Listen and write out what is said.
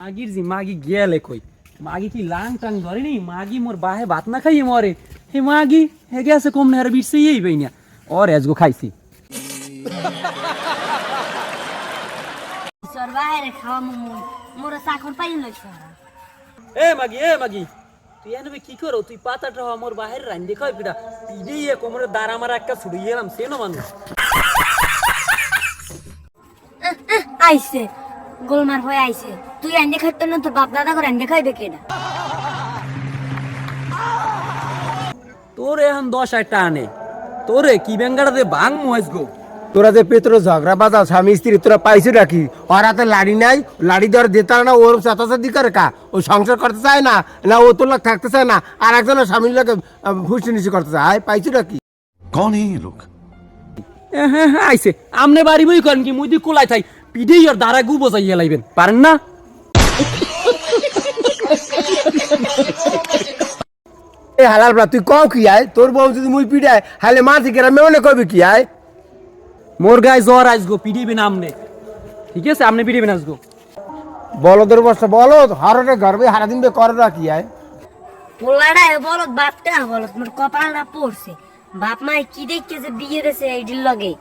মাগির জি মাগি গেলে কই মাগি কি লাং টাং ধরেনি মাগি মোর বাহে ভাত না খাইয়ে মরে হে মাগি হে গেছে কম না আর বিরছে এই বই না ওর এজগো খাইছি সর বাইরে খাওয়া মোর চাকর পাই লইছ এ মাগি তুই এনে কি করো তুই পাতাটা মোর বাহির রান দেখাই পিটা পিড়িয়ে কোমরে দাঁড় আমার একটা ছুড়িয়ে এলাম সেনো মানুষ আইছে গোলমার হয়ে আইছে তুই আইনে খাইতে না তোর বাপ দাদা করে আইনে খাইবে কেডা তোরে এখন 10 টানে তোরে কি বেঙ্গাড়া দে ভাঙ মহেশ গো তোরা যে পেত্র ঝগড়া বাজাও স্বামী স্ত্রী তোরা পাইছো নাকি ওর হাতে লাড়ি নাই লাড়ি দেওয়ার দিতে না ওর চাতাচাতি করে কা ও সংসার করতে চায় না না ও তোর লোক থাকতে চায় না আর একজনের স্বামীর লোকে ফুসি নিচি করতে চায় পাইছো নাকি कौन है ये लोग? হ্যাঁ আইছে আমনে বাড়ি বই করেন কি মুই দি কোলাই থাই পিডে আর দাঁড়া গু বসাইয়া লাইবেন পারেন না এ হালাল বলা তুই কও কি আয় তোর বউ যদি মুই পিড়ায় হালে মাঝে গ্রামে মনে কবি কি আয় মোর গায়ে জ্বর আসগো পিডিবেন আমনে ঠিক আছে আমনে পিডিবেন আসগো বলদের বস্তা বলো হারটে গর্বে হারা দিন বে করে রাখি আয় পোলাডা বলত বাপটা বলত মোর কপালটা পড়ছে বাপ মাই কি দেখকে যে বিয়ে দেছে এইডির লগে